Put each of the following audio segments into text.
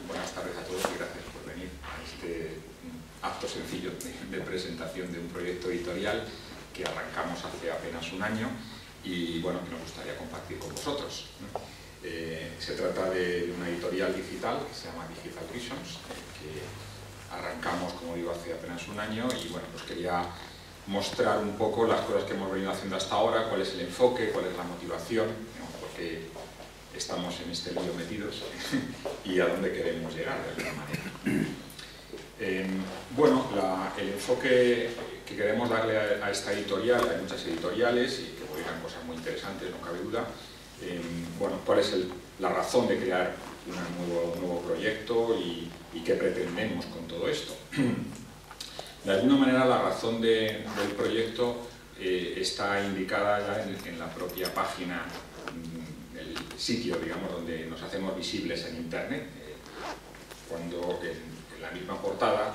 Buenas tardes a todos y gracias por venir a este acto sencillo de presentación de un proyecto editorial que arrancamos hace apenas un año y bueno, que nos gustaría compartir con vosotros. Se trata de una editorial digital que se llama Digital Visions, que arrancamos, como digo, hace apenas un año y bueno, pues quería mostrar un poco las cosas que hemos venido haciendo hasta ahora, cuál es el enfoque, cuál es la motivación, por qué estamos en este lío metidos y a dónde queremos llegar de alguna manera. Bueno, el enfoque que queremos darle a esta editorial, hay muchas editoriales y que publican cosas muy interesantes, no cabe duda. Bueno, cuál es la razón de crear un nuevo proyecto y qué pretendemos con todo esto. De alguna manera la razón del proyecto está indicada ya en la propia página, el sitio, digamos, donde nos hacemos visibles en Internet. Cuando en la misma portada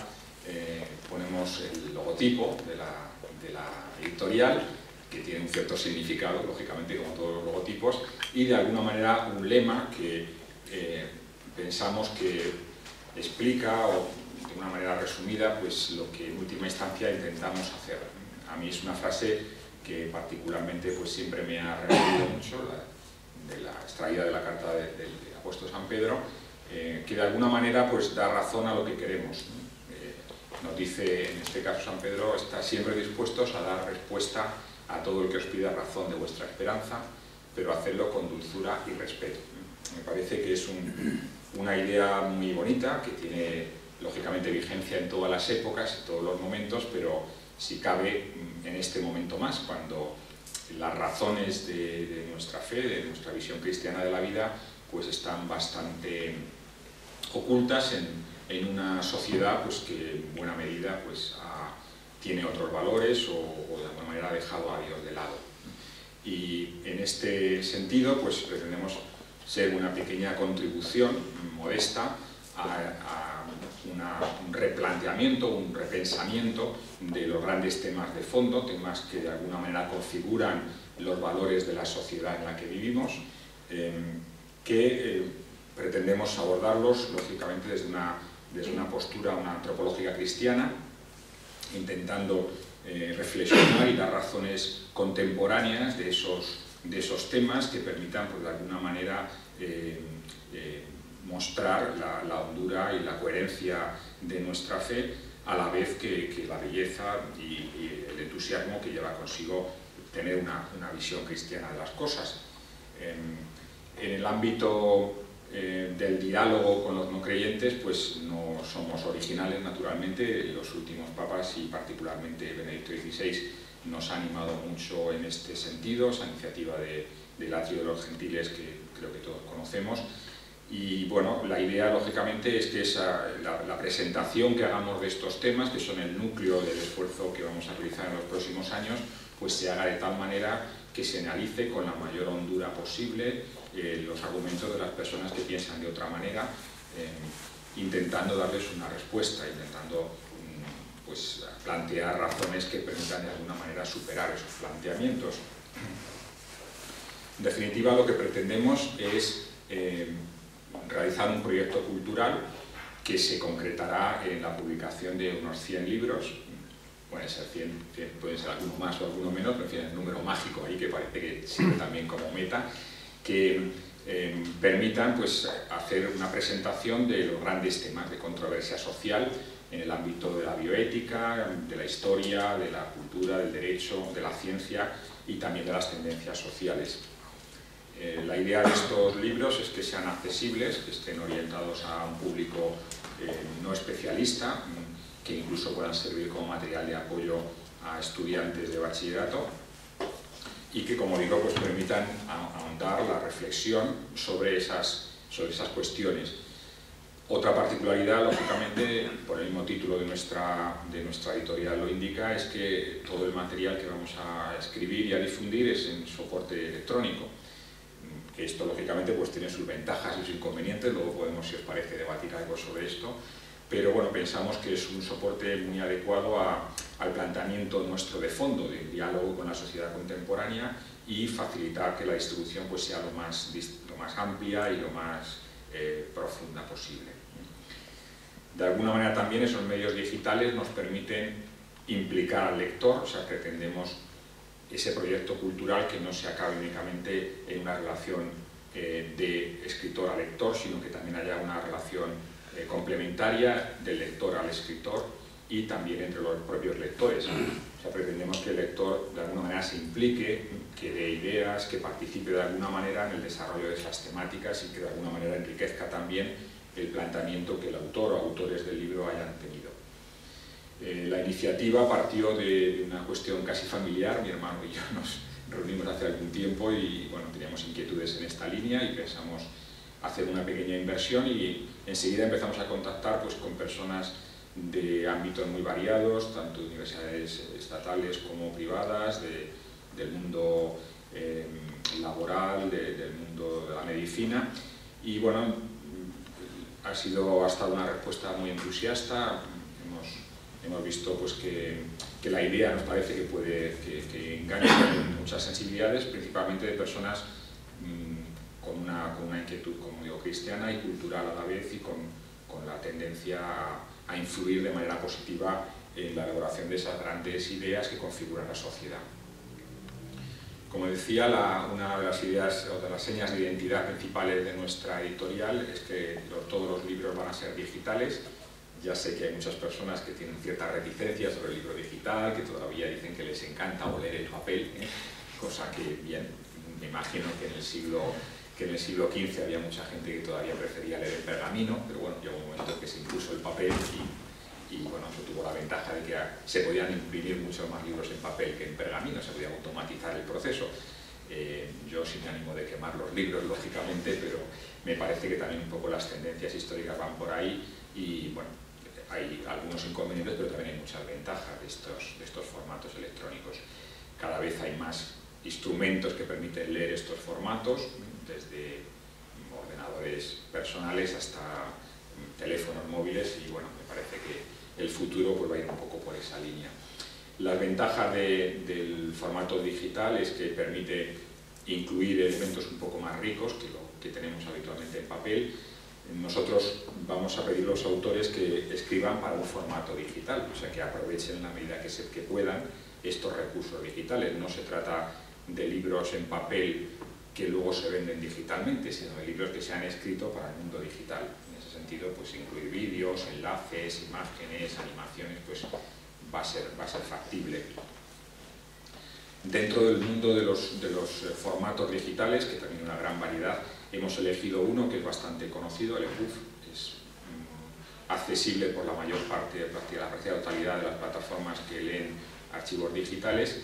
ponemos el logotipo de la editorial, que tiene un cierto significado, lógicamente, como todos los logotipos, y de alguna manera un lema que pensamos que explica, o de una manera resumida, pues lo que en última instancia intentamos hacer. A mí es una frase que particularmente pues siempre me ha recorrido mucho, extraída de la carta del apóstol San Pedro, que de alguna manera pues da razón a lo que queremos. Nos dice, en este caso San Pedro, está siempre dispuestos a dar respuesta a todo el que os pida razón de vuestra esperanza, pero hacerlo con dulzura y respeto. Me parece que es una idea muy bonita, que tiene lógicamente vigencia en todas las épocas, en todos los momentos, pero si cabe en este momento más, cuando las razones de nuestra fe, de nuestra visión cristiana de la vida, pues están bastante ocultas en una sociedad pues, que en buena medida pues, tiene otros valores o de alguna manera ha dejado a Dios de lado. Y en este sentido pues, pretendemos ser una pequeña contribución modesta a un replanteamiento, un repensamiento de los grandes temas de fondo, temas que de alguna manera configuran los valores de la sociedad en la que vivimos, que pretendemos abordarlos lógicamente desde una postura, una antropológica cristiana, intentando reflexionar y dar razones contemporáneas de esos temas que permitan pues, de alguna manera mostrar la hondura y la coherencia de nuestra fe, a la vez que la belleza y el entusiasmo que lleva consigo tener una visión cristiana de las cosas. En el ámbito del diálogo con los no creyentes, pues no somos originales, naturalmente. Los últimos papas y particularmente Benedicto XVI nos ha animado mucho en este sentido, esa iniciativa del Atrio de los Gentiles que creo que todos conocemos. Y bueno, la idea lógicamente es que la presentación que hagamos de estos temas, que son el núcleo del esfuerzo que vamos a realizar en los próximos años, pues se haga de tal manera que se analice con la mayor hondura posible los argumentos de las personas que piensan de otra manera, intentando darles una respuesta, intentando pues, plantear razones que permitan de alguna manera superar esos planteamientos. En definitiva, lo que pretendemos es realizar un proyecto cultural que se concretará en la publicación de unos 100 libros, pueden ser 100, pueden ser algunos más o algunos menos, pero en fin, el número mágico ahí que parece que sirve también como meta, que permitan pues, hacer una presentación de los grandes temas de controversia social en el ámbito de la bioética, de la historia, de la cultura, del derecho, de la ciencia y también de las tendencias sociales. La idea de estos libros es que sean accesibles, que estén orientados a un público no especialista, que incluso puedan servir como material de apoyo a estudiantes de bachillerato y que, como digo, pues permitan ahondar la reflexión sobre esas cuestiones. Otra particularidad, lógicamente, por el mismo título de nuestra editorial lo indica, es que todo el material que vamos a escribir y a difundir es en soporte electrónico. Que esto, lógicamente, pues tiene sus ventajas y sus inconvenientes, luego podemos, si os parece, debatir algo sobre esto, pero bueno, pensamos que es un soporte muy adecuado al planteamiento nuestro de fondo, del diálogo con la sociedad contemporánea y facilitar que la distribución pues, sea lo más amplia y lo más profunda posible. De alguna manera también esos medios digitales nos permiten implicar al lector, o sea, pretendemos ese proyecto cultural que no se acabe únicamente en una relación de escritor a lector, sino que también haya una relación complementaria del lector al escritor y también entre los propios lectores. O sea, pretendemos que el lector de alguna manera se implique, que dé ideas, que participe de alguna manera en el desarrollo de esas temáticas y que de alguna manera enriquezca también el planteamiento que el autor o autores del libro hayan tenido. La iniciativa partió de una cuestión casi familiar. Mi hermano y yo nos reunimos hace algún tiempo y bueno, teníamos inquietudes en esta línea y pensamos hacer una pequeña inversión y enseguida empezamos a contactar pues, con personas de ámbitos muy variados, tanto de universidades estatales como privadas, del mundo laboral, del mundo de la medicina, y bueno, ha estado una respuesta muy entusiasta. Hemos visto pues, que la idea nos parece que engancha muchas sensibilidades, principalmente de personas con una inquietud, como digo, cristiana y cultural a la vez, y con la tendencia a influir de manera positiva en la elaboración de esas grandes ideas que configuran la sociedad. Como decía, una de las ideas o de las señas de identidad principales de nuestra editorial es que todos los libros van a ser digitales. Ya sé que hay muchas personas que tienen ciertas reticencias sobre el libro digital, que todavía dicen que les encanta oler el papel, cosa que, bien, me imagino que en el siglo XV había mucha gente que todavía prefería leer el pergamino, pero bueno, llegó un momento en que se impuso el papel y bueno, eso tuvo la ventaja de que se podían imprimir muchos más libros en papel que en pergamino, se podía automatizar el proceso. Yo sin ánimo de quemar los libros, lógicamente, pero me parece que también un poco las tendencias históricas van por ahí y bueno, hay algunos inconvenientes, pero también hay muchas ventajas de estos formatos electrónicos. Cada vez hay más instrumentos que permiten leer estos formatos, desde ordenadores personales hasta teléfonos móviles, y bueno, me parece que el futuro pues, va a ir un poco por esa línea. Las ventajas del formato digital es que permite incluir elementos un poco más ricos que lo que tenemos habitualmente en papel. Nosotros vamos a pedir a los autores que escriban para un formato digital, o sea, que aprovechen en la medida que puedan estos recursos digitales. No se trata de libros en papel que luego se venden digitalmente, sino de libros que se han escrito para el mundo digital. En ese sentido, pues incluir vídeos, enlaces, imágenes, animaciones, pues va a ser factible. Dentro del mundo de los formatos digitales, que también hay una gran variedad, hemos elegido uno que es bastante conocido, el EPUB, que es accesible por la mayor parte, la totalidad de las plataformas que leen archivos digitales,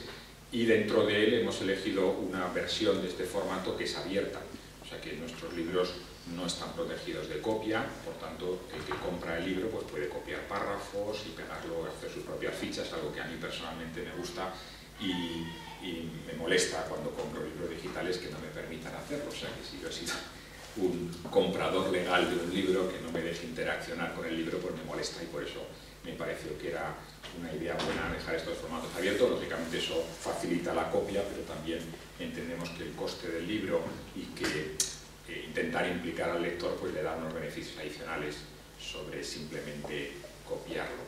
y dentro de él hemos elegido una versión de este formato que es abierta, o sea que nuestros libros no están protegidos de copia, por tanto el que compra el libro pues puede copiar párrafos y pegarlo, hacer sus propias fichas, algo que a mí personalmente me gusta y me molesta cuando compro libros digitales que no me permitan hacerlo. O sea que si yo he sido un comprador legal de un libro que no me deje interaccionar con el libro, pues me molesta, y por eso me pareció que era una idea buena dejar estos formatos abiertos. Lógicamente eso facilita la copia, pero también entendemos que el coste del libro y que intentar implicar al lector pues le da unos beneficios adicionales sobre simplemente copiarlo.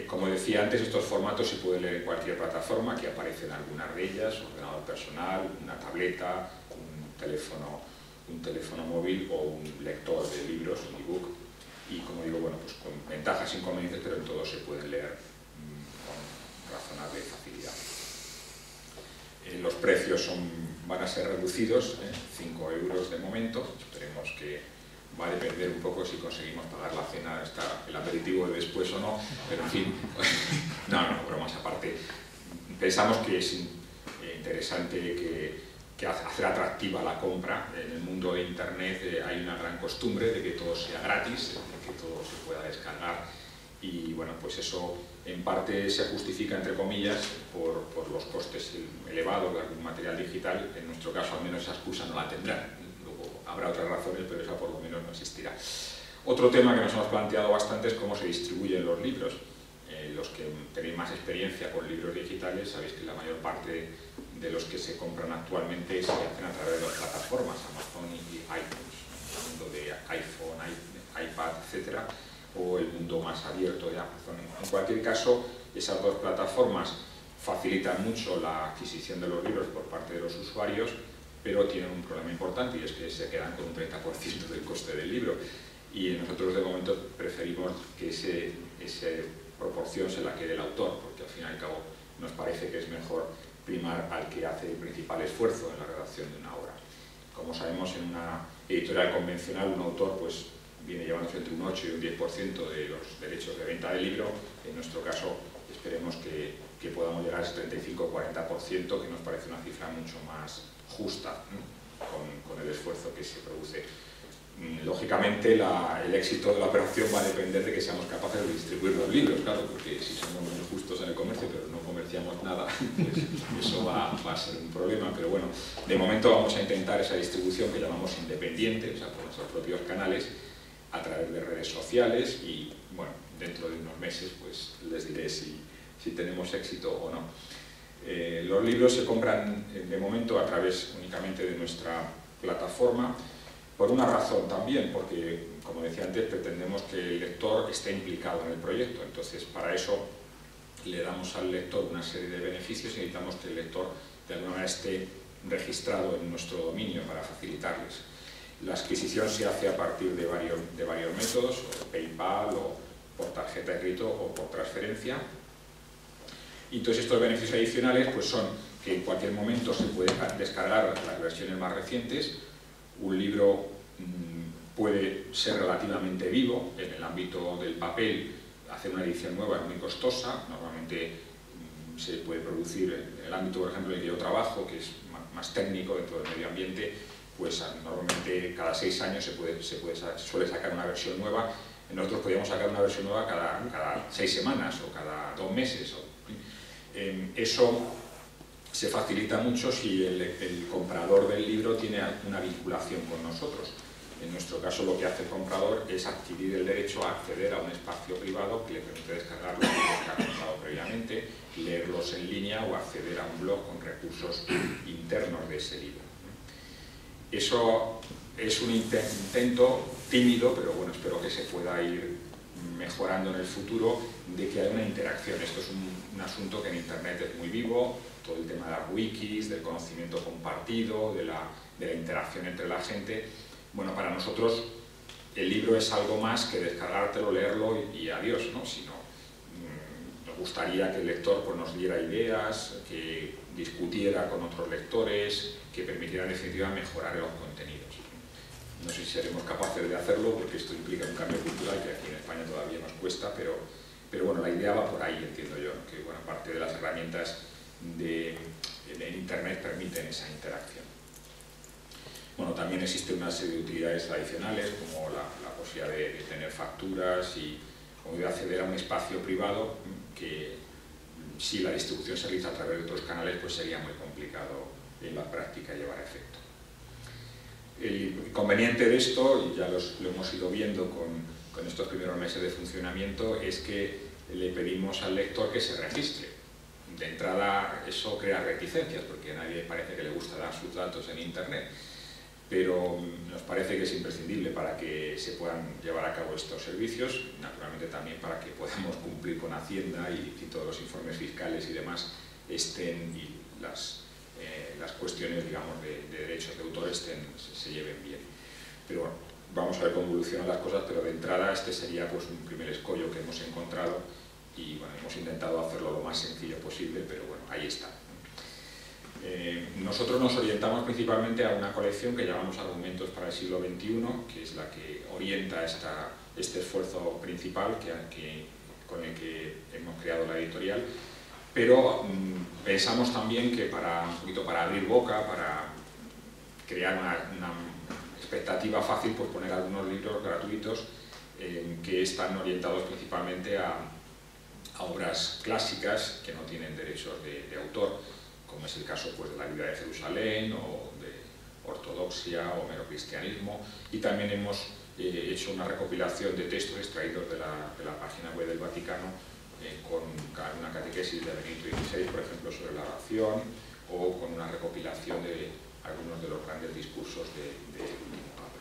Como decía antes, estos formatos se pueden leer en cualquier plataforma, que aparecen algunas de ellas: ordenador personal, una tableta, un teléfono móvil o un lector de libros, un ebook. Y como digo, bueno, pues con ventajas e inconvenientes, pero en todo se pueden leer con razonable facilidad. Los precios van a ser reducidos, 5 euros de momento. Esperemos que va a depender un poco si conseguimos pagar la cena, el aperitivo de después o no, pero en fin, no, bromas aparte. Pensamos que es interesante que hacer atractiva la compra. En el mundo de Internet hay una gran costumbre de que todo sea gratis, de que todo se pueda descargar, y bueno, pues eso en parte se justifica, entre comillas, por los costes elevados de algún material digital. En nuestro caso al menos esa excusa no la tendrán. Luego habrá otras razones, pero esa por lo menos no existirá. Otro tema que nos hemos planteado bastante es cómo se distribuyen los libros. Los que tenéis más experiencia con libros digitales sabéis que la mayor parte de los que se compran actualmente se hacen a través de las plataformas Amazon y iTunes, el mundo de iPhone, iPad, etcétera, o el todo de Amazon. En cualquier caso, esas dos plataformas facilitan mucho la adquisición de los libros por parte de los usuarios, pero tienen un problema importante, y es que se quedan con un 30% del coste del libro. Y nosotros de momento preferimos que esa proporción se la quede el autor, porque al fin y al cabo nos parece que es mejor primar al que hace el principal esfuerzo en la redacción de una obra. Como sabemos, en una editorial convencional un autor pues viene llevándose entre un 8 y un 10% de los derechos de venta del libro. En nuestro caso esperemos que podamos llegar a ese 35-40%, que nos parece una cifra mucho más justa, ¿no?, con el esfuerzo que se produce. Lógicamente el éxito de la operación va a depender de que seamos capaces de distribuir los libros, claro, porque si somos muy justos en el comercio pero no comerciamos nada, pues eso va a ser un problema. Pero bueno, de momento vamos a intentar esa distribución que llamamos independiente, o sea, por nuestros propios canales, a través de redes sociales, y bueno, dentro de unos meses pues les diré si tenemos éxito o no. Los libros se compran de momento a través únicamente de nuestra plataforma, por una razón también, porque, como decía antes, pretendemos que el lector esté implicado en el proyecto. Entonces, para eso le damos al lector una serie de beneficios y necesitamos que el lector de alguna manera esté registrado en nuestro dominio para facilitarles. La adquisición se hace a partir de varios métodos, o PayPal, o por tarjeta de crédito, o por transferencia. Y todos estos beneficios adicionales pues son que en cualquier momento se puede descargar las versiones más recientes. Un libro puede ser relativamente vivo. En el ámbito del papel, hacer una edición nueva es muy costosa. Normalmente se puede producir, en el ámbito, por ejemplo, en el que yo trabajo, que es más técnico dentro del medio ambiente, pues normalmente cada 6 años suele sacar una versión nueva. Nosotros podríamos sacar una versión nueva cada 6 semanas o cada 2 meses. Eso se facilita mucho si el comprador del libro tiene una vinculación con nosotros. En nuestro caso, lo que hace el comprador es adquirir el derecho a acceder a un espacio privado que le permite descargar los libros que ha comprado previamente, leerlos en línea o acceder a un blog con recursos internos de ese libro. Eso es un intento tímido, pero bueno, espero que se pueda ir mejorando en el futuro, de que haya una interacción. Esto es un asunto que en Internet es muy vivo, todo el tema de las wikis, del conocimiento compartido, de la interacción entre la gente. Bueno, para nosotros el libro es algo más que descargártelo, leerlo y adiós, ¿no? Sino nos gustaría que el lector pues, nos diera ideas, que discutiera con otros lectores, que permitiera en definitiva mejorar los contenidos. No sé si seremos capaces de hacerlo, porque esto implica un cambio cultural que aquí en España todavía nos cuesta, pero bueno, la idea va por ahí, entiendo yo, ¿no? Que buena parte de las herramientas en Internet permiten esa interacción. Bueno, también existe una serie de utilidades adicionales, como la posibilidad de tener facturas y como de acceder a un espacio privado que, si la distribución se realiza a través de otros canales, pues sería muy complicado en la práctica llevar a efecto. El inconveniente de esto, y ya lo hemos ido viendo con estos primeros meses de funcionamiento, es que le pedimos al lector que se registre. De entrada eso crea reticencias, porque a nadie parece que le gusta dar sus datos en Internet, pero nos parece que es imprescindible para que se puedan llevar a cabo estos servicios, naturalmente también para que podamos cumplir con Hacienda y todos los informes fiscales y demás estén, y las cuestiones, digamos, de derechos de autor se lleven bien. Pero bueno, vamos a ver cómo evolucionan las cosas, pero de entrada este sería pues un primer escollo que hemos encontrado y bueno, hemos intentado hacerlo lo más sencillo posible, pero bueno, ahí está. Nosotros nos orientamos principalmente a una colección que llamamos Argumentos para el siglo XXI, que es la que orienta este esfuerzo principal con el que hemos creado la editorial. Pero pensamos también que para abrir boca, para crear una expectativa fácil, pues poner algunos libros gratuitos que están orientados principalmente a obras clásicas que no tienen derechos de autor, como es el caso pues, de la vida de Jerusalén, o de ortodoxia o merocristianismo, y también hemos hecho una recopilación de textos extraídos de la página web del Vaticano, con una catequesis de Benedicto XVI, por ejemplo, sobre la oración, o con una recopilación de algunos de los grandes discursos de último Papa.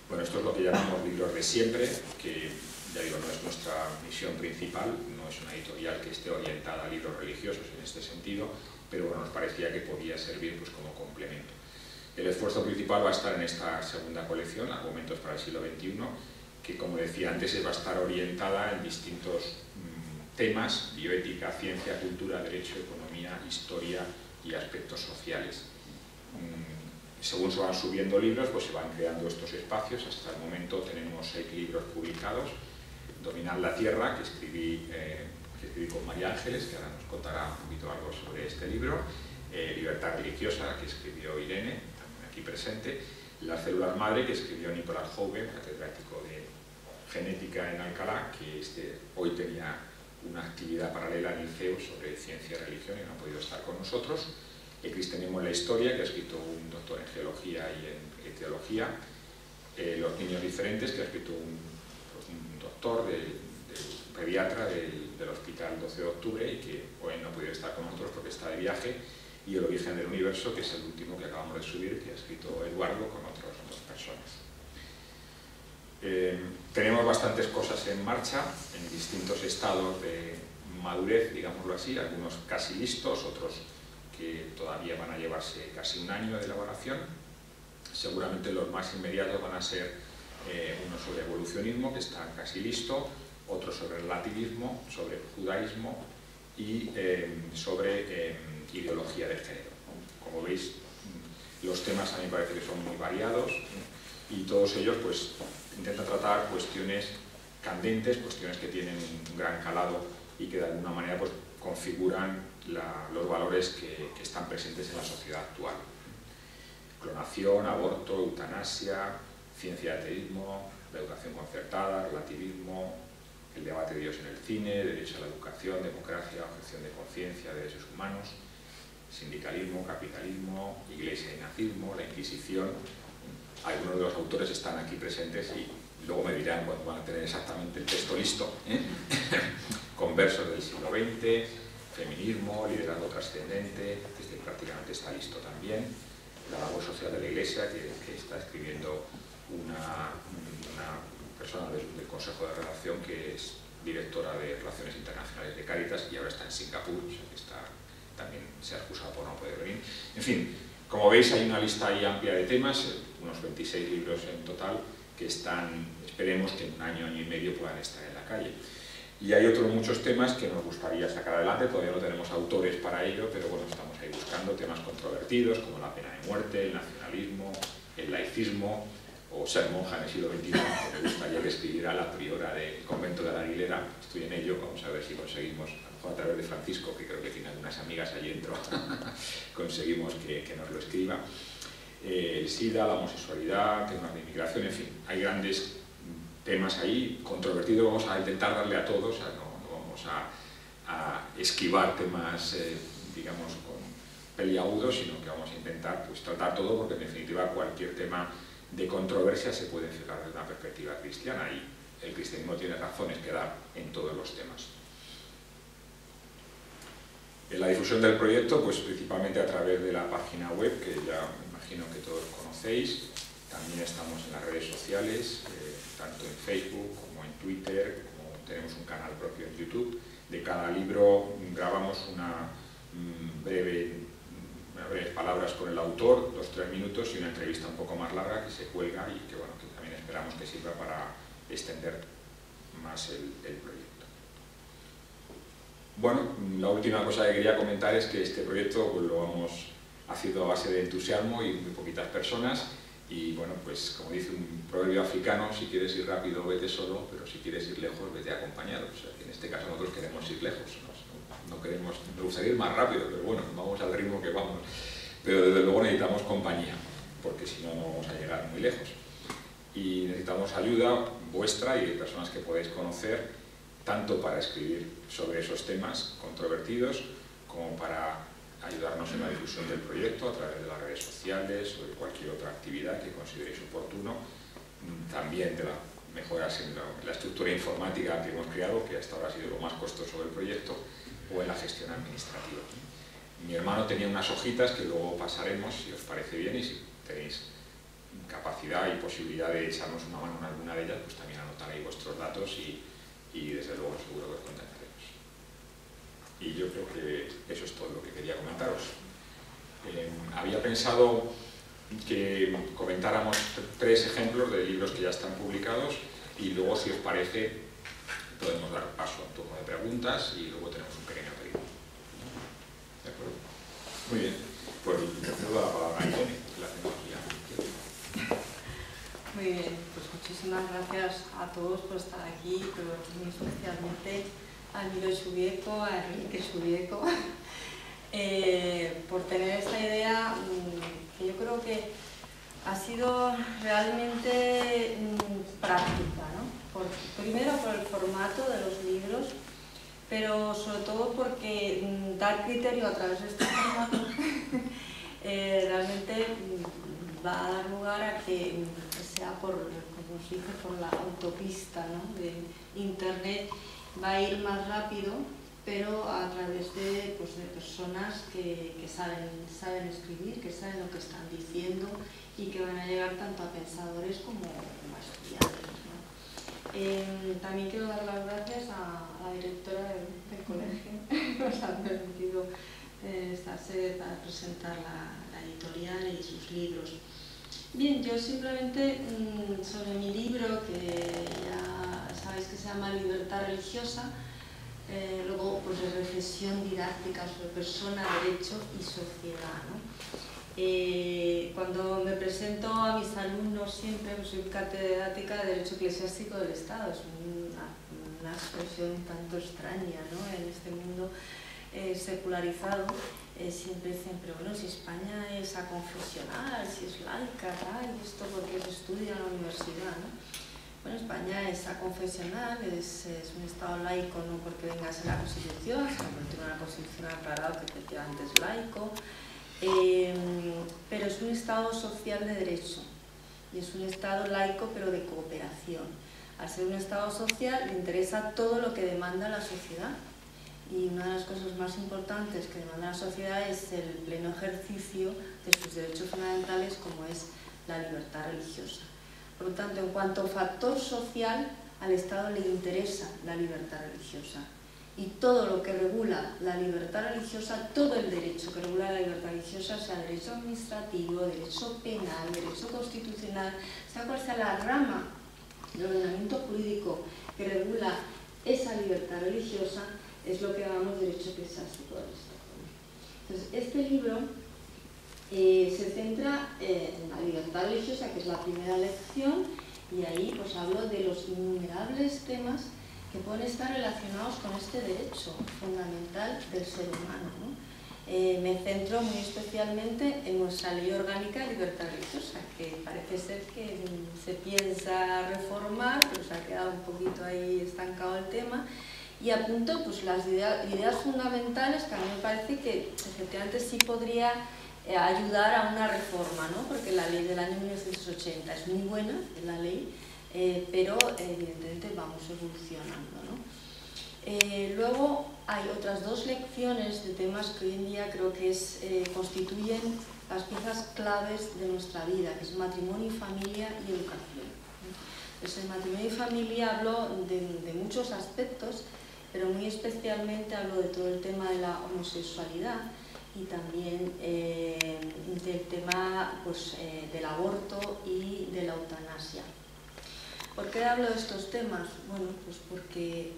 Bueno, esto es lo que llamamos libros de siempre, que ya digo, no es nuestra misión principal, no es una editorial que esté orientada a libros religiosos en este sentido, pero bueno, nos parecía que podía servir pues, como complemento. El esfuerzo principal va a estar en esta segunda colección, Argumentos para el siglo XXI, que como decía antes va a estar orientada en distintos temas: bioética, ciencia, cultura, derecho, economía, historia y aspectos sociales. Según se van subiendo libros, pues se van creando estos espacios. Hasta el momento tenemos 6 libros publicados: Dominar la Tierra, que escribí con María Ángeles, que ahora nos contará un poquito algo sobre este libro; Libertad Religiosa, que escribió Irene, también aquí presente; Las células madre, que escribió Nicolás Jouve, catedrático de genética en Alcalá, que hoy tenía una actividad paralela en el CEU sobre ciencia y religión y no ha podido estar con nosotros; El cristianismo en la historia, que ha escrito un doctor en geología y en teología; Los niños diferentes, que ha escrito un doctor, pediatra del Hospital 12 de Octubre y que hoy no ha podido estar con nosotros porque está de viaje; y El origen del universo, que es el último que acabamos de subir, que ha escrito Eduardo con otras 2 personas. Tenemos bastantes cosas en marcha, en distintos estados de madurez, digámoslo así, algunos casi listos, otros que todavía van a llevarse casi un año de elaboración. Seguramente los más inmediatos van a ser uno sobre evolucionismo, que está casi listo, otro sobre relativismo, sobre judaísmo y sobre ideología de género. Como veis, los temas a mí me parece que son muy variados y todos ellos pues intentan tratar cuestiones candentes, cuestiones que tienen un gran calado y que de alguna manera pues configuran los valores que están presentes en la sociedad actual. Clonación, aborto, eutanasia, ciencia y ateísmo, la educación concertada, relativismo, el debate de Dios en el cine, derecho a la educación, democracia, objeción de conciencia, derechos humanos, sindicalismo, capitalismo, iglesia y nazismo, la Inquisición. Algunos de los autores están aquí presentes y luego me dirán cuando van a tener exactamente el texto listo. Conversos del siglo XX, feminismo, liderazgo trascendente, este prácticamente está listo también. La labor social de la Iglesia, que está escribiendo una persona del Consejo de Redacción que es directora de Relaciones Internacionales de Cáritas y ahora está en Singapur, o sea que también se ha excusado por no poder venir. En fin, como veis hay una lista ahí amplia de temas, unos 26 libros en total, que están, esperemos que en un año, año y medio puedan estar en la calle. Y hay otros muchos temas que nos gustaría sacar adelante, todavía no tenemos autores para ello, pero bueno, estamos ahí buscando temas controvertidos como la pena de muerte, el nacionalismo, el laicismo o ser monja en el siglo XXI. Me gustaría que escribiera la priora del convento de la Aguilera, estoy en ello, vamos a ver si conseguimos, a lo mejor a través de Francisco, que creo que tiene algunas amigas allí dentro, conseguimos que nos lo escriba. El SIDA, la homosexualidad, temas de inmigración, en fin, hay grandes temas ahí, controvertidos, vamos a intentar darle a todos, no vamos a esquivar temas, digamos, con peliagudos, sino que vamos a intentar pues, tratar todo, porque en definitiva cualquier tema de controversia se puede enfocar desde una perspectiva cristiana y el cristianismo tiene razones que dar en todos los temas. En la difusión del proyecto, pues principalmente a través de la página web, que ya me imagino que todos conocéis. También estamos en las redes sociales, tanto en Facebook como en Twitter, como tenemos un canal propio en YouTube. De cada libro grabamos unas breves palabras con el autor, 2-3 minutos, y una entrevista un poco más larga que se cuelga y que, bueno, que también esperamos que sirva para extender más el proyecto. Bueno, la última cosa que quería comentar es que este proyecto pues, lo hemos hacido a base de entusiasmo y muy poquitas personas. Y bueno, pues como dice un proverbio africano, si quieres ir rápido, vete solo, pero si quieres ir lejos, vete acompañado. O sea, que en este caso nosotros queremos ir lejos, no queremos, nos gustaría ir más rápido, pero bueno, vamos al ritmo que vamos. Pero desde luego necesitamos compañía, porque si no, no vamos a llegar muy lejos. Y necesitamos ayuda vuestra y de personas que podéis conocer, tanto para escribir sobre esos temas controvertidos, como para ayudarnos en la difusión del proyecto a través de las redes sociales o de cualquier otra actividad que consideréis oportuno, también de las mejoras en la estructura informática que hemos creado, que hasta ahora ha sido lo más costoso del proyecto, o en la gestión administrativa. Mi hermano tenía unas hojitas que luego pasaremos, si os parece bien, y si tenéis capacidad y posibilidad de echarnos una mano en alguna de ellas, pues también anotaréis vuestros datos y y desde luego seguro que os contentaremos. Y yo creo que eso es todo lo que quería comentaros. Había pensado que comentáramos 3 ejemplos de libros que ya están publicados y luego, si os parece, podemos dar paso a un turno de preguntas y luego tenemos un pequeño pedido. ¿De acuerdo? Muy bien. Pues le cedo la palabra a Irene, que la tengo aquí a mi izquierda. Muy bien, pues muchísimas gracias a todos por estar aquí, pero muy especialmente a Milo Xubieco, a Enrique Xubieco, por tener esta idea que yo creo que ha sido realmente práctica, ¿no? Primero por el formato de los libros, pero sobre todo porque dar criterio a través de este formato realmente va a dar lugar a que sea por, como se dice, por la autopista, ¿no?, de Internet, va a ir más rápido, pero a través de, pues, de personas que saben escribir, que saben lo que están diciendo y que van a llegar tanto a pensadores como a estudiantes, ¿no? También quiero dar las gracias a la directora del colegio que nos ha permitido esta sede para presentar la editorial y sus libros. Bien, yo simplemente sobre mi libro, que ya sabéis que se llama Libertad Religiosa, luego pues de reflexión didáctica sobre persona, derecho y sociedad, ¿no? Cuando me presento a mis alumnos siempre, pues soy catedrática de Derecho Eclesiástico del Estado, es una expresión un tanto extraña, ¿no?, en este mundo secularizado. Siempre dicen, pero bueno, si España es aconfesional, si es laica, tal, y esto porque se estudia en la universidad, ¿no? Bueno, España es aconfesional, es un Estado laico no porque venga a ser la Constitución, sino porque tiene una Constitución aclarada que efectivamente es laico, pero es un Estado social de derecho y es un Estado laico pero de cooperación. Al ser un Estado social le interesa todo lo que demanda la sociedad. Y una de las cosas más importantes que demanda la sociedad es el pleno ejercicio de sus derechos fundamentales, como es la libertad religiosa. Por lo tanto, en cuanto a factor social, al Estado le interesa la libertad religiosa. Y todo lo que regula la libertad religiosa, todo el derecho que regula la libertad religiosa, sea derecho administrativo, derecho penal, derecho constitucional, sea cual sea la rama del ordenamiento jurídico que regula esa libertad religiosa, es lo que llamamos derecho eclesiástico del Estado. Entonces, este libro se centra en la libertad religiosa, que es la primera lección, y ahí pues hablo de los innumerables temas que pueden estar relacionados con este derecho fundamental del ser humano, ¿no? Me centro muy especialmente en nuestra ley orgánica de libertad religiosa, que parece ser que se piensa reformar, pero se ha quedado un poquito ahí estancado el tema. Y apunto pues, las ideas fundamentales que a mí me parece que efectivamente sí podría ayudar a una reforma, ¿no? Porque la ley del año 1980 es muy buena, es la ley, pero evidentemente vamos evolucionando, ¿no? Luego hay otras 2 lecciones de temas que hoy en día creo que constituyen las piezas claves de nuestra vida, que es matrimonio y familia y educación. Entonces, en matrimonio y familia hablo de muchos aspectos, pero muy especialmente hablo de todo el tema de la homosexualidad y también del tema pues, del aborto y de la eutanasia. ¿Por qué hablo de estos temas? Bueno, pues porque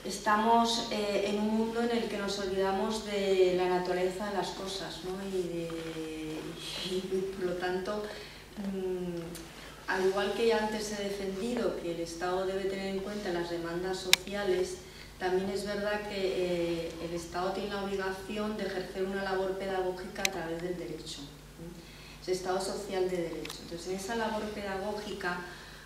estamos en un mundo en el que nos olvidamos de la naturaleza de las cosas, ¿no? y por lo tanto, al igual que ya antes he defendido que el Estado debe tener en cuenta las demandas sociales, también es verdad que el Estado tiene la obligación de ejercer una labor pedagógica a través del derecho. Es Estado social de derecho. Entonces, en esa labor pedagógica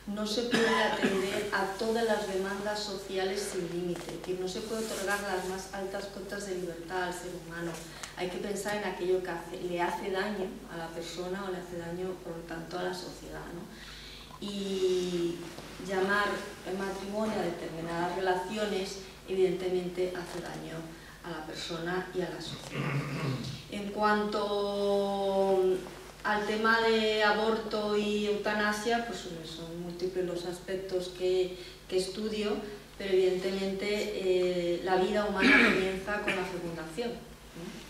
no se puede atender a todas las demandas sociales sin límite, es decir, no se puede otorgar las más altas cotas de libertad al ser humano. Hay que pensar en aquello que le hace daño a la persona o le hace daño, por lo tanto, a la sociedad, ¿no? Y llamar el matrimonio a determinadas relaciones, evidentemente, hace daño a la persona y a la sociedad. En cuanto al tema de aborto y eutanasia, pues son muy múltiples los aspectos que estudio, pero evidentemente la vida humana comienza con la fecundación, ¿no?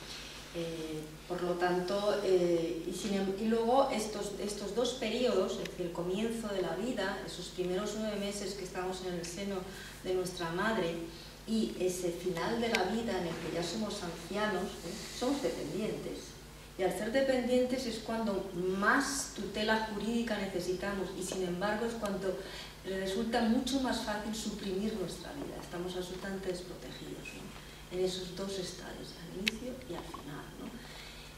Por lo tanto, y luego estos dos periodos, es decir, el comienzo de la vida, esos primeros 9 meses que estamos en el seno de nuestra madre, y ese final de la vida en el que ya somos ancianos, somos dependientes. Y al ser dependientes es cuando más tutela jurídica necesitamos, y sin embargo es cuando resulta mucho más fácil suprimir nuestra vida. Estamos absolutamente desprotegidos, ¿no? En esos dos estadios, al inicio y al final, ¿no?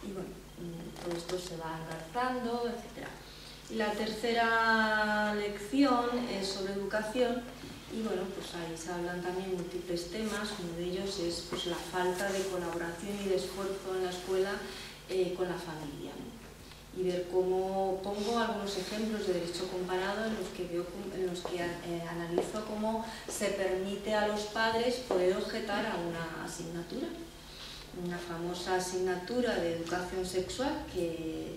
Y bueno, todo esto se va engarzando, etc. Y la tercera lección es sobre educación, y bueno, pues ahí se hablan también múltiples temas. Uno de ellos es pues, la falta de colaboración y de esfuerzo en la escuela con la familia, ¿no? Y ver cómo pongo algunos ejemplos de derecho comparado en los que analizo cómo se permite a los padres poder objetar a una asignatura. Una famosa asignatura de educación sexual que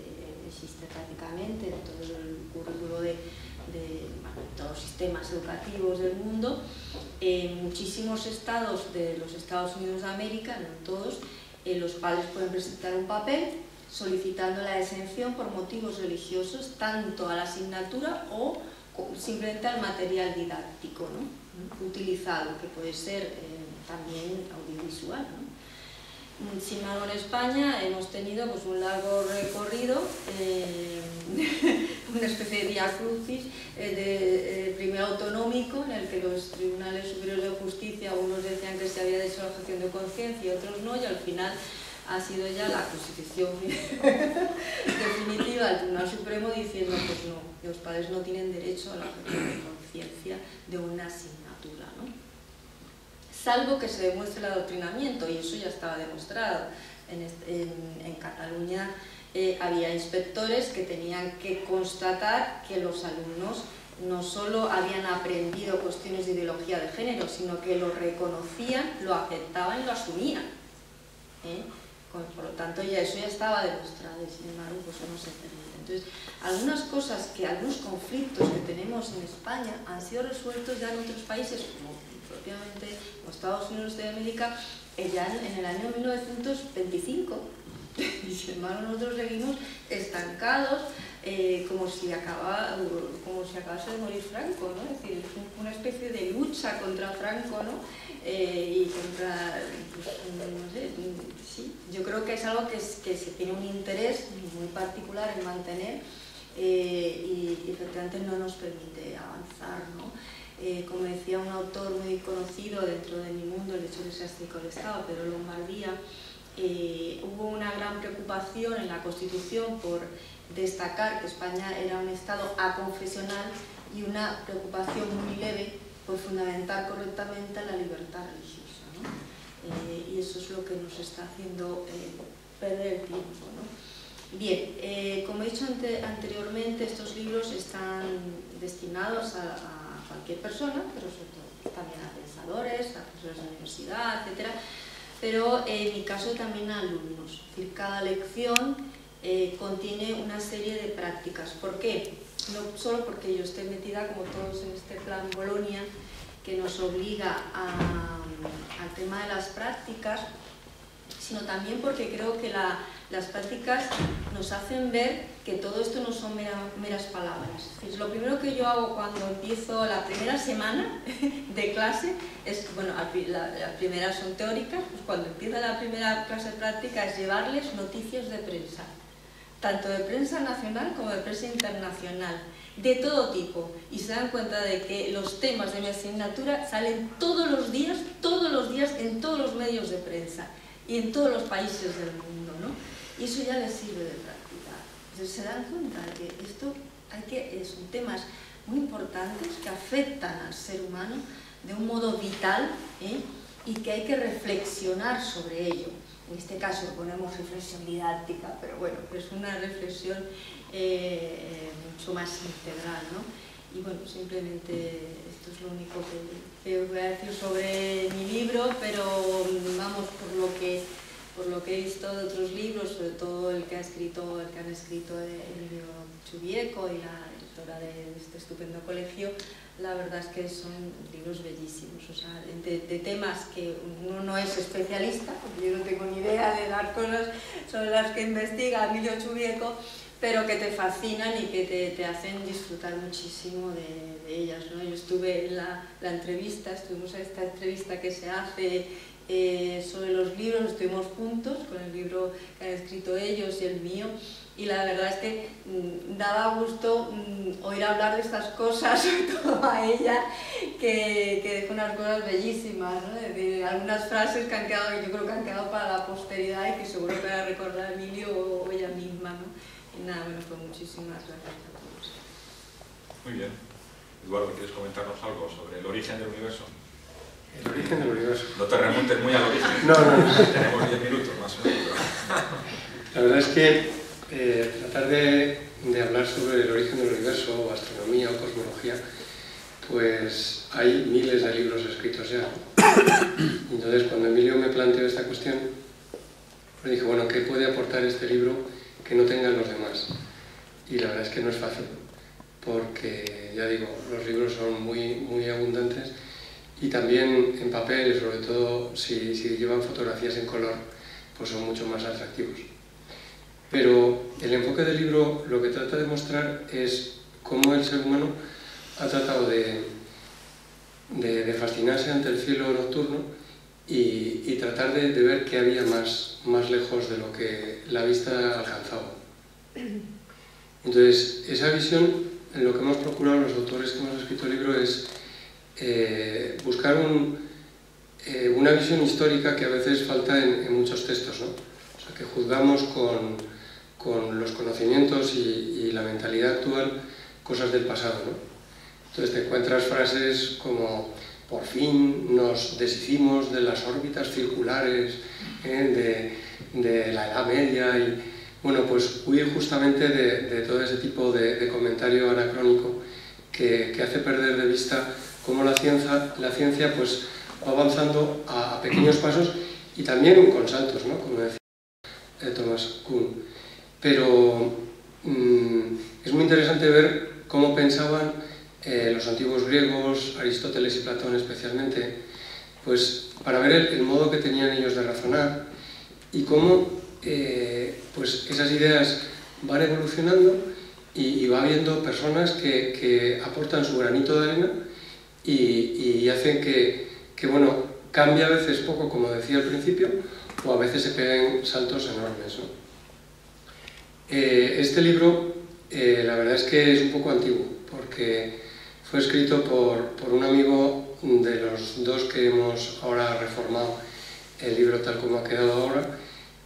existe prácticamente en todo el currículo de todos los sistemas educativos del mundo. En muchísimos estados de los Estados Unidos de América, no en todos, los padres pueden presentar un papel solicitando la exención por motivos religiosos tanto a la asignatura o simplemente al material didáctico, ¿no? Utilizado, que puede ser también audiovisual, ¿no? Sin embargo, en España hemos tenido pues, un largo recorrido, una especie de vía crucis de primer autonómico, en el que los tribunales superiores de justicia, unos decían que se había hecho la objeción de conciencia y otros no, y al final ha sido ya la constitución definitiva del Tribunal Supremo diciendo pues no, los padres no tienen derecho a la objeción de conciencia de una asignatura, ¿no? Salvo que se demuestre el adoctrinamiento, y eso ya estaba demostrado. En Cataluña había inspectores que tenían que constatar que los alumnos no solo habían aprendido cuestiones de ideología de género, sino que lo reconocían, lo aceptaban y lo asumían, ¿eh? Por lo tanto, eso ya estaba demostrado, y sin embargo, pues no se permite. Entonces, algunos conflictos que tenemos en España han sido resueltos ya en otros países, como propiamente los Estados Unidos de América, ya en el año 1925. Y sin embargo, nosotros seguimos estancados, como si acabase de morir Franco, ¿no? Es decir, es una especie de lucha contra Franco, ¿no? Y contra, pues, no sé, sí, yo creo que es algo que se tiene un interés muy particular en mantener y efectivamente no nos permite avanzar, ¿no? Como decía un autor muy conocido dentro de mi mundo, el hecho eclesiástico del Estado, Pedro Lombardía, hubo una gran preocupación en la Constitución por destacar que España era un Estado aconfesional y una preocupación muy leve por fundamentar correctamente la libertad religiosa, ¿no? Y eso es lo que nos está haciendo perder el tiempo, ¿no? Bien, como he dicho anteriormente, estos libros están destinados a cualquier persona, pero sobre todo también a pensadores, a profesores de universidad, etc. Pero en mi caso también a alumnos. Es decir, cada lección contiene una serie de prácticas. ¿Por qué? No solo porque yo esté metida, como todos, en este plan Bolonia, que nos obliga al tema de las prácticas, sino también porque creo que las prácticas nos hacen ver que todo esto no son meras palabras. Es lo primero que yo hago cuando empiezo la primera semana de clase es, bueno, las primeras son teóricas, pues cuando empieza la primera clase práctica es llevarles noticias de prensa, tanto de prensa nacional como de prensa internacional, de todo tipo, y se dan cuenta de que los temas de mi asignatura salen todos los días, en todos los medios de prensa y en todos los países del mundo, ¿no? Y eso ya les sirve de práctica. Entonces se dan cuenta de que esto son temas muy importantes que afectan al ser humano de un modo vital, ¿eh? Y que hay que reflexionar sobre ello. En este caso ponemos reflexión didáctica, pero bueno, es una reflexión mucho más integral, ¿no? Y bueno, simplemente esto es lo único que os voy a decir sobre mi libro, pero vamos, por por lo que he visto de otros libros, sobre todo el que han escrito Emilio Chubieco y la editora de este estupendo colegio, la verdad es que son libros bellísimos, o sea, de temas que uno no es especialista, porque yo no tengo ni idea de las cosas sobre las que investiga Emilio Chubieco, pero que te fascinan y que te hacen disfrutar muchísimo de ellas, ¿no? Yo estuve en la entrevista, estuvimos en esta entrevista que se hace sobre los libros, estuvimos juntos con el libro que han escrito ellos y el mío, y la verdad es que daba gusto oír hablar de estas cosas, sobre todo a ella, que deja unas cosas bellísimas, ¿no? De algunas frases que han quedado, yo creo que han quedado para la posteridad y que seguro que va a recordar Emilio o ella misma, ¿no? Y nada, bueno, pues muchísimas gracias a todos. Muy bien. Eduardo, ¿quieres comentarnos algo sobre el origen del universo? El origen del universo. No te remontes muy al origen. No. Tenemos 10 minutos más o menos. La verdad es que tratar de hablar sobre el origen del universo, o astronomía o cosmología, pues hay miles de libros escritos ya. Entonces, cuando Emilio me planteó esta cuestión, pues dije, bueno, ¿qué puede aportar este libro que no tengan los demás? Y la verdad es que no es fácil, porque, ya digo, los libros son muy abundantes y también en papel, sobre todo si llevan fotografías en color, pues son mucho más atractivos. Pero el enfoque del libro lo que trata de mostrar es cómo el ser humano ha tratado de fascinarse ante el cielo nocturno y tratar de ver qué había más lejos de lo que la vista alcanzaba. Entonces, esa visión, lo que hemos procurado los autores que hemos escrito el libro es buscar una visión histórica que a veces falta en muchos textos, ¿no? O sea, que juzgamos con los conocimientos y la mentalidad actual cosas del pasado, ¿no? Entonces te encuentras frases como por fin nos deshicimos de las órbitas circulares de la Edad Media y bueno, pues huir justamente de todo ese tipo de comentario anacrónico que hace perder de vista cómo la ciencia pues va avanzando a pequeños pasos y también con saltos, ¿no? Como decía Thomas Kuhn. Pero es muy interesante ver cómo pensaban los antiguos griegos, Aristóteles y Platón especialmente, pues para ver el modo que tenían ellos de razonar y cómo pues esas ideas van evolucionando y va habiendo personas que aportan su granito de arena y hacen que bueno, cambie a veces poco, como decía al principio, o a veces se peguen saltos enormes, ¿no? Este libro, la verdad es que es un poco antiguo, porque fue escrito por un amigo de los dos que hemos ahora reformado el libro tal como ha quedado ahora,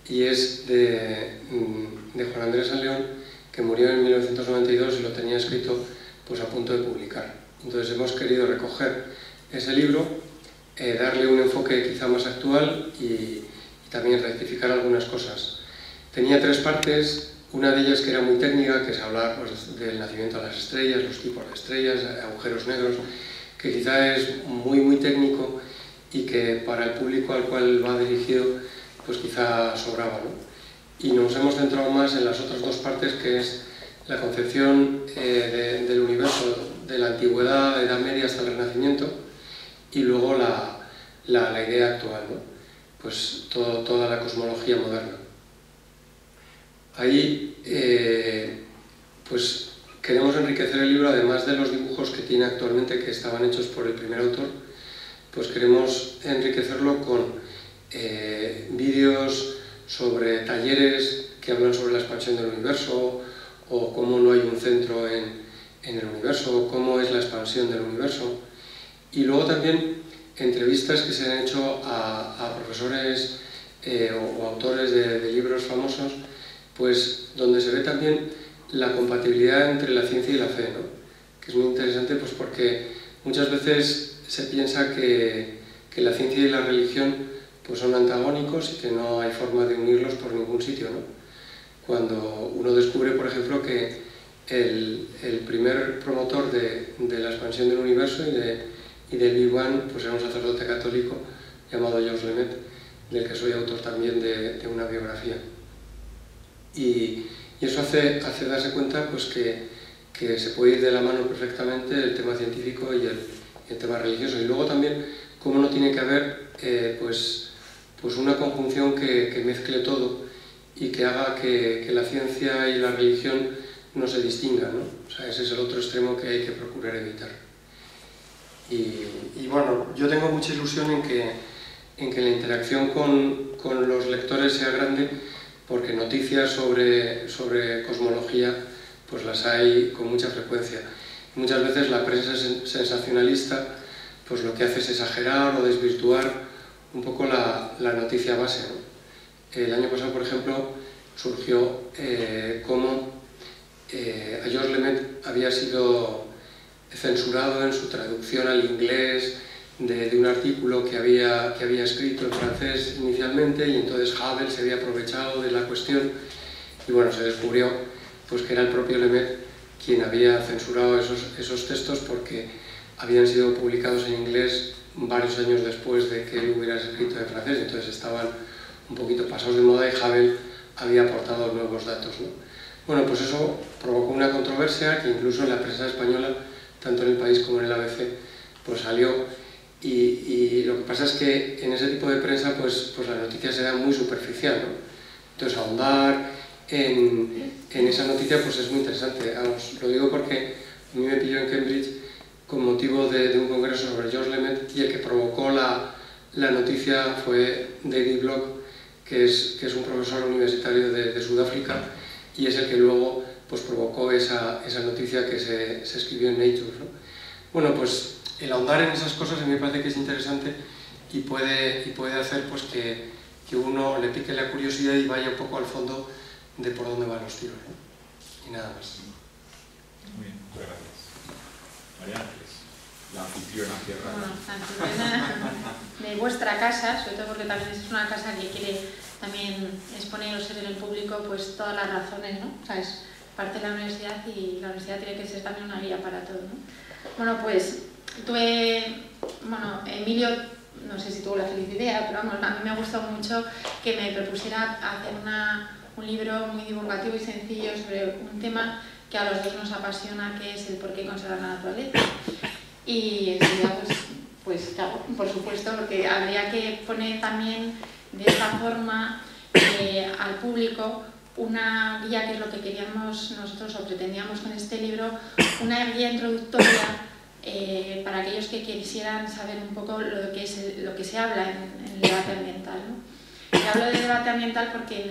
y es de Juan Andrés San León, que murió en 1992 y lo tenía escrito pues a punto de publicar. Entonces hemos querido recoger ese libro, darle un enfoque quizá más actual y también rectificar algunas cosas. Tenía 3 partes. Una de ellas que era muy técnica, que es hablar pues, del nacimiento de las estrellas, los tipos de estrellas, agujeros negros, que quizá es muy técnico y que para el público al cual va dirigido pues quizá sobraba, ¿no? Y nos hemos centrado más en las otras 2 partes, que es la concepción del universo de la antigüedad, Edad Media hasta el Renacimiento, y luego la idea actual, ¿no? Pues toda la cosmología moderna. Ahí pues queremos enriquecer el libro, además de los dibujos que tiene actualmente, que estaban hechos por el primer autor, pues queremos enriquecerlo con vídeos sobre talleres que hablan sobre la expansión del universo, o cómo no hay un centro en el universo, cómo es la expansión del universo, y luego también entrevistas que se han hecho a profesores o autores de libros famosos, pues donde se ve también la compatibilidad entre la ciencia y la fe, ¿no? Que es muy interesante pues porque muchas veces se piensa que la ciencia y la religión pues son antagónicos y que no hay forma de unirlos por ningún sitio, ¿no? Cuando uno descubre, por ejemplo, que el primer promotor de la expansión del universo y del Big Bang pues era un sacerdote católico llamado Georges Lemaitre, del que soy autor también de una biografía. Y eso hace darse cuenta pues, que se puede ir de la mano perfectamente el tema científico y el tema religioso. Y luego también cómo no tiene que haber pues una conjunción que mezcle todo y que haga que la ciencia y la religión no se distingan, ¿no? O sea, ese es el otro extremo que hay que procurar evitar. Y bueno, yo tengo mucha ilusión en que la interacción con los lectores sea grande, porque noticias sobre cosmología pues las hay con mucha frecuencia. Muchas veces la prensa sensacionalista pues lo que hace es exagerar o desvirtuar un poco la noticia base, ¿no? El año pasado, por ejemplo, surgió cómo a Georges Lemaitre había sido censurado en su traducción al inglés de un artículo que había escrito en francés inicialmente, y entonces Hubble se había aprovechado de la cuestión y bueno, se descubrió pues que era el propio Lemaitre quien había censurado esos textos porque habían sido publicados en inglés varios años después de que él hubiera escrito en francés, entonces estaban un poquito pasados de moda y Hubble había aportado nuevos datos, ¿no? Bueno, pues eso provocó una controversia que incluso en la prensa española, tanto en El País como en el ABC, pues salió. Y lo que pasa es que en ese tipo de prensa pues la noticia se da muy superficial, ¿no? Entonces ahondar en esa noticia pues es muy interesante. Vamos, lo digo porque a mí me pilló en Cambridge con motivo de un congreso sobre Georges Lemaitre, y el que provocó la noticia fue David Block, que es un profesor universitario de Sudáfrica, y es el que luego pues provocó esa noticia que se escribió en Nature, ¿no? Bueno, pues el ahondar en esas cosas a mí me parece que es interesante y puede hacer pues que uno le pique la curiosidad y vaya un poco al fondo de por dónde van los tiros, ¿no? Y nada más. Muy bien, muchas gracias. María Ángeles, la anfitriona cierra. Bueno, anfitriona de vuestra casa, sobre todo porque también es una casa que quiere también exponer o ser en el público pues todas las razones, ¿no? O sea, es parte de la universidad y la universidad tiene que ser también una guía para todo, ¿no? Bueno, pues Emilio, no sé si tuvo la feliz idea, pero vamos, a mí me ha gustado mucho que me propusiera hacer un libro muy divulgativo y sencillo sobre un tema que a los dos nos apasiona, que es el por qué conservar la naturaleza. Y en realidad, pues claro, por supuesto, porque habría que poner también de esta forma al público una guía, que es lo que queríamos nosotros o pretendíamos con este libro, una guía introductoria para aquellos que quisieran saber un poco lo que se habla en el debate ambiental, ¿no? Y hablo de debate ambiental porque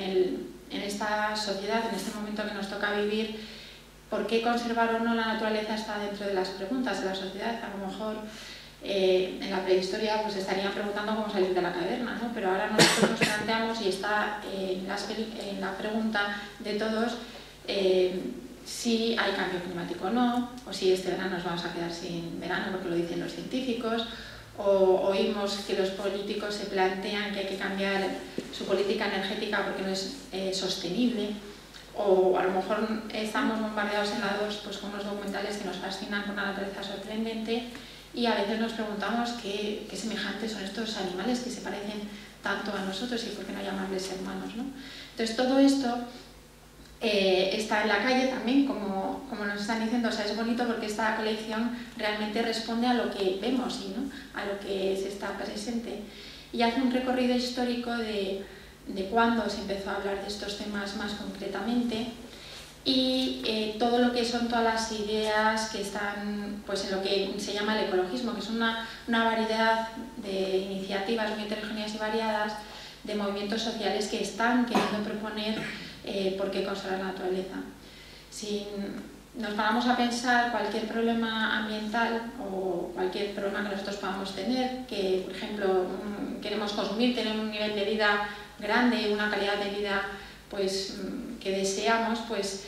en esta sociedad, en este momento que nos toca vivir, ¿por qué conservar o no la naturaleza está dentro de las preguntas de la sociedad? A lo mejor en la prehistoria pues estarían preguntando cómo salir de la caverna, ¿no? Pero ahora nosotros nos planteamos, y está en la pregunta de todos, si hay cambio climático o no, o si este verano nos vamos a quedar sin verano porque lo dicen los científicos, o oímos que los políticos se plantean que hay que cambiar su política energética porque no es sostenible, o a lo mejor estamos bombardeados en la 2 pues, con unos documentales que nos fascinan con una naturaleza sorprendente, y a veces nos preguntamos qué semejantes son estos animales que se parecen tanto a nosotros y por qué no llamarles hermanos, ¿no? Entonces todo esto está en la calle también, como nos están diciendo. O sea, es bonito porque esta colección realmente responde a lo que vemos y, ¿no?, a lo que se está presente, y hace un recorrido histórico de cuándo se empezó a hablar de estos temas más concretamente, y todo lo que son todas las ideas que están pues, en lo que se llama el ecologismo, que son una variedad de iniciativas muy heterogéneas y variadas de movimientos sociales que están queriendo proponer por qué conservar la naturaleza. Si nos paramos a pensar cualquier problema ambiental o cualquier problema que nosotros podamos tener, que por ejemplo queremos consumir, tener un nivel de vida grande, una calidad de vida pues, que deseamos, pues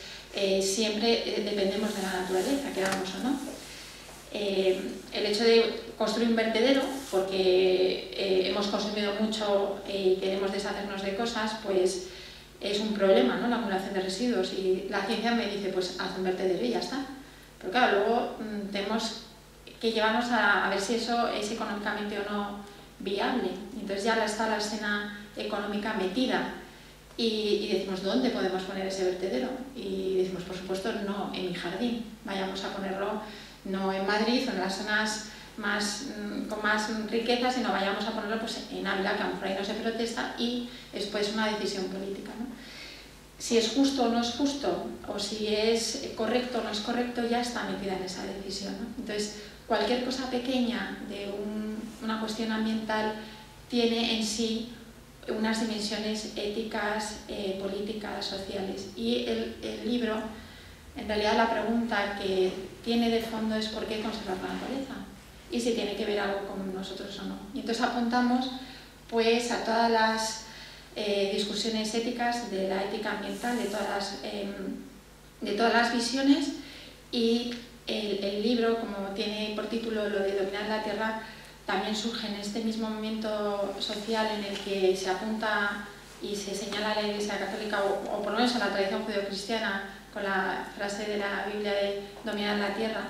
siempre dependemos de la naturaleza, queramos o no. El hecho de construir un vertedero, porque hemos consumido mucho y queremos deshacernos de cosas, pues es un problema, ¿no?, la acumulación de residuos, y la ciencia me dice, pues haz un vertedero y ya está. Pero claro, luego tenemos que llevarnos a ver si eso es económicamente o no viable. Entonces ya está la escena económica metida y decimos, ¿dónde podemos poner ese vertedero? Y decimos, por supuesto, no en mi jardín, vayamos a ponerlo no en Madrid o en las zonas con más riqueza, sino vayamos a ponerlo pues, en Ávila, que a lo mejor ahí no se protesta, y es pues una decisión política, ¿no? Si es justo o no es justo, o si es correcto o no es correcto, ya está metida en esa decisión, ¿no? Entonces, cualquier cosa pequeña de una cuestión ambiental tiene en sí unas dimensiones éticas, políticas, sociales. Y el libro, en realidad la pregunta que tiene de fondo es ¿por qué conservar la naturaleza? Y si tiene que ver algo con nosotros o no. Y entonces apuntamos pues, a todas las discusiones éticas de la ética ambiental, de todas las visiones, y el libro, como tiene por título lo de dominar la tierra, también surge en este mismo momento social en el que se apunta y se señala a la Iglesia Católica, o por lo menos a la tradición judeocristiana, con la frase de la Biblia de dominar la tierra,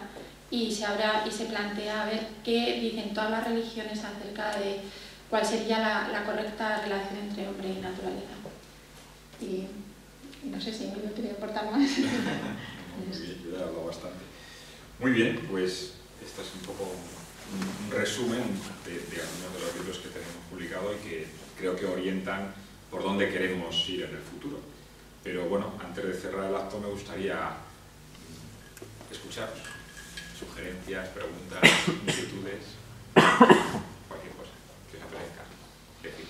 y se plantea a ver qué dicen todas las religiones acerca de cuál sería la correcta relación entre hombre y naturaleza. Y no sé si Emilio quiere aportar más. Muy bien, yo he hablado bastante. Muy bien, pues este es un poco un resumen de algunos de los libros que tenemos publicado y que creo que orientan por dónde queremos ir en el futuro. Pero bueno, antes de cerrar el acto me gustaría escucharos. Sugerencias, preguntas, inquietudes, cualquier cosa que os apetezca decir.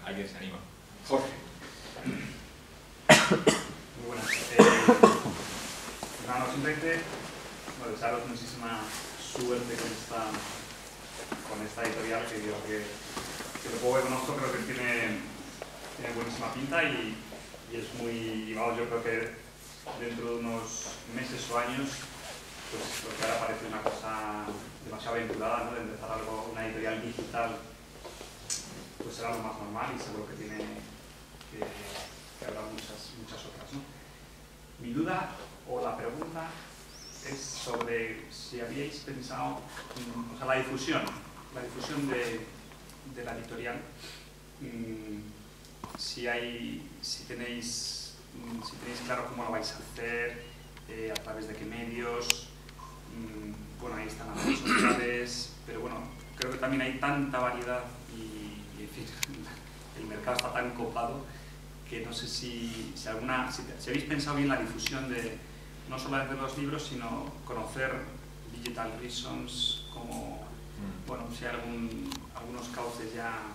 ¿Alguien se anima? Jorge. Muy buenas. Nada, simplemente desearos muchísima suerte con esta editorial, que yo que lo poco que conozco creo que tiene buenísima pinta y es muy, vamos, yo creo que dentro de unos meses o años, pues lo que ahora parece una cosa demasiado aventurada, ¿no? De empezar una editorial digital, pues será lo más normal y seguro que tiene que habrá muchas otras, ¿no? Mi duda o la pregunta es sobre si habíais pensado, o sea, la difusión de la editorial, si tenéis claro cómo lo vais a hacer, a través de qué medios. Bueno, ahí están las redes sociales, pero bueno, creo que también hay tanta variedad y en fin, el mercado está tan copado que no sé si habéis pensado bien la difusión de no solo de los libros, sino conocer Digital Reasons, como, bueno, si hay algunos cauces ya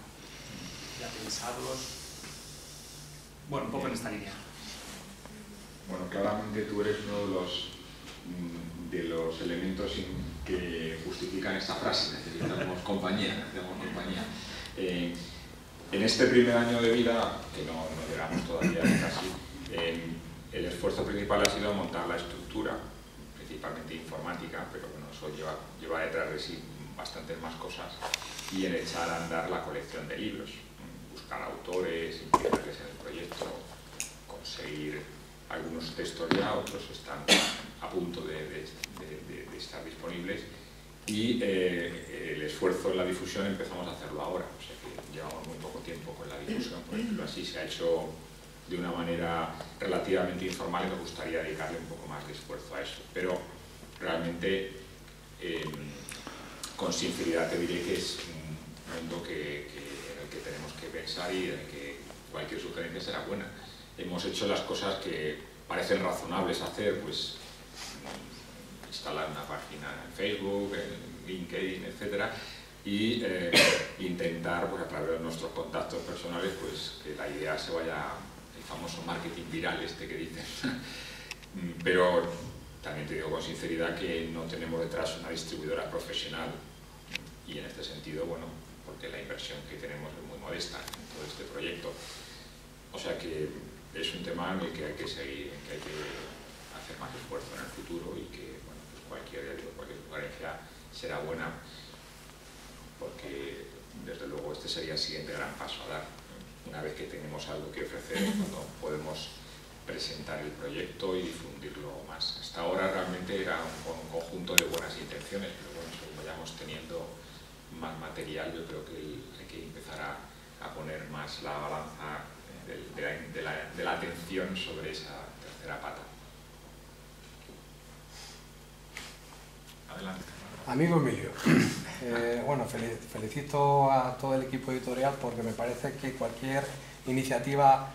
pensados. Bueno, un poco en esta línea. Bueno, claramente tú eres uno de los elementos que justifican esta frase. Necesitamos compañía. En este primer año de vida, que no llegamos todavía casi, el esfuerzo principal ha sido montar la estructura, principalmente informática, pero bueno, eso lleva detrás de sí bastantes más cosas, y en echar a andar la colección de libros, buscar autores, implicarles en el proyecto, conseguir algunos textos ya, otros están a punto de estar disponibles, y el esfuerzo en la difusión empezamos a hacerlo ahora, o sea que llevamos muy poco tiempo con la difusión, por ejemplo, así se ha hecho de una manera relativamente informal y me gustaría dedicarle un poco más de esfuerzo a eso, pero realmente con sinceridad te diré que es un mundo en el que tenemos que pensar y en el que cualquier sugerencia será buena. Hemos hecho las cosas que parecen razonables hacer, pues instalar una página en Facebook, en LinkedIn, etc. Y intentar, pues a través de nuestros contactos personales, pues que la idea se vaya, el famoso marketing viral este que dicen. Pero también te digo con sinceridad que no tenemos detrás una distribuidora profesional, y en este sentido, bueno, porque la inversión que tenemos es muy modesta en todo este proyecto. O sea que es un tema en el que hay que seguir, en que hay que hacer más esfuerzo en el futuro, y que, bueno, pues cualquier sugerencia será buena, porque desde luego este sería el siguiente gran paso a dar. Una vez que tenemos algo que ofrecer, cuando podemos presentar el proyecto y difundirlo más. Hasta ahora realmente era un conjunto de buenas intenciones, pero bueno, según vayamos teniendo más material, yo creo que hay que empezar a poner más la balanza de la atención sobre esa tercera pata. Adelante. Amigo Emilio, bueno, felicito a todo el equipo editorial porque me parece que cualquier iniciativa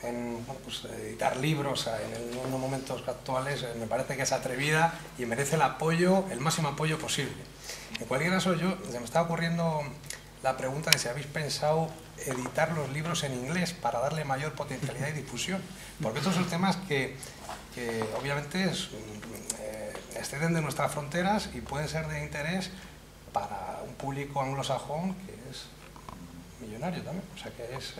en pues, editar libros en unos momentos actuales me parece que es atrevida y merece el máximo apoyo posible. En cualquier caso, se me está ocurriendo la pregunta de si habéis pensado editar los libros en inglés para darle mayor potencialidad y difusión, porque estos son temas que obviamente exceden de nuestras fronteras y pueden ser de interés para un público anglosajón que es millonario también, o sea que es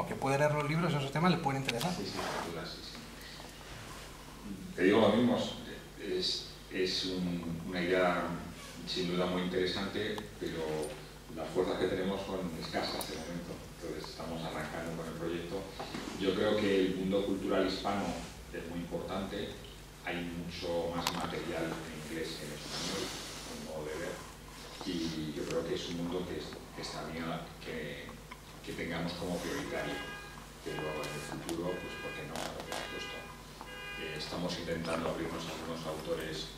que puede leer los libros y esos temas le pueden interesar. Sí, sí. Te digo lo mismo, es una idea sin duda muy interesante, pero las fuerzas que tenemos son escasas de momento, entonces estamos arrancando con el proyecto. Yo creo que el mundo cultural hispano es muy importante, hay mucho más material en inglés que en español, a mi modo de ver, y yo creo que es un mundo que está bien que tengamos como prioritario, pero en el futuro, pues ¿por qué no? Por supuesto. Estamos intentando abrirnos a algunos autores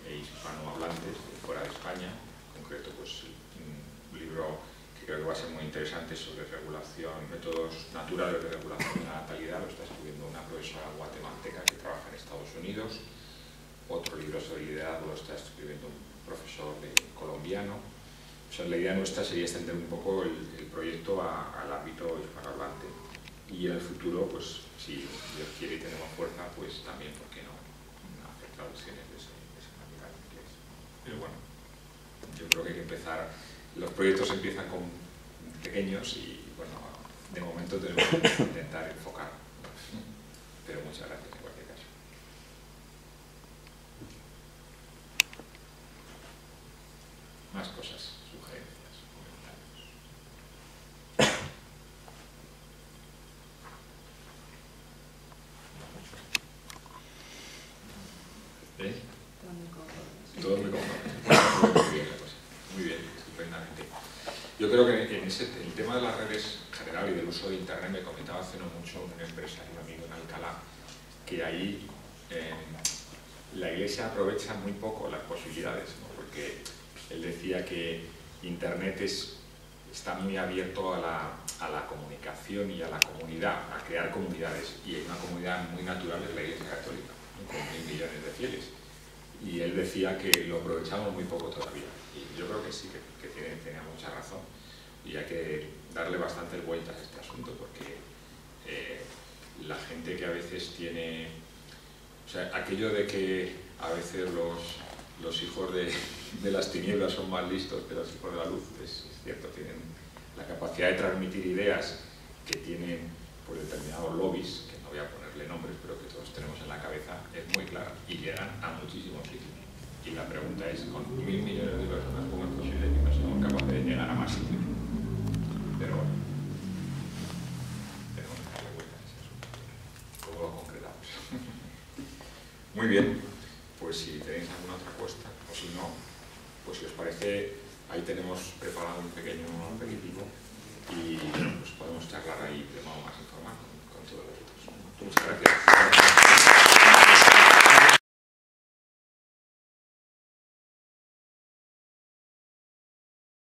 hispanohablantes de fuera de España, en concreto pues un libro que creo que va a ser muy interesante sobre regulación, métodos naturales de regulación de la natalidad, lo está escribiendo una profesora guatemalteca que trabaja en Estados Unidos. Otro libro sobre liderazgo lo está escribiendo un profesor colombiano. O sea, la idea nuestra sería extender un poco el proyecto al ámbito hispanohablante. Y en el futuro, pues si Dios quiere y tenemos fuerza, pues también, ¿por qué no?, hacer traducciones de ese material en inglés. Pero bueno, yo creo que hay que empezar, los proyectos empiezan con pequeños y bueno, de momento tenemos que intentar enfocar. Pero muchas gracias en cualquier caso. Más cosas, sugerencias, comentarios. ¿Eh? Todos me conformes. Muy bien la cosa. Muy bien, estupendamente. Yo creo que en el tema de las redes en general y del uso de Internet me comentaba hace no mucho un empresario amigo en Alcalá que ahí la Iglesia aprovecha muy poco las posibilidades, ¿no? Porque él decía que Internet está muy abierto a la comunicación y a la comunidad, a crear comunidades, y hay una comunidad muy natural en la Iglesia Católica, ¿no?, con 1.000 millones de fieles. Y él decía que lo aprovechamos muy poco todavía, y yo creo que sí, que tenía mucha razón, y hay que darle bastante vuelta a este asunto, porque la gente que a veces tiene, o sea, aquello de que a veces los hijos de las tinieblas son más listos que los hijos de la luz, es cierto, tienen la capacidad de transmitir ideas que tienen por determinados lobbies, que no voy a ponerle nombres, pero que todos tenemos en la cabeza, es muy clara y llegan a muchísimos sitios. Y la pregunta es, con 1.000 millones de personas, ¿cómo es posible que no seamos capaces de llegar a más sitios? Pero bueno, tenemos que darle vuelta a ese asunto. Luego lo concretamos. Muy bien, pues si tenéis alguna otra cuesta, o si no, pues si os parece, ahí tenemos preparado un pequeño aperitivo y pues podemos charlar ahí de modo más informal con todos los otros. Muchas gracias.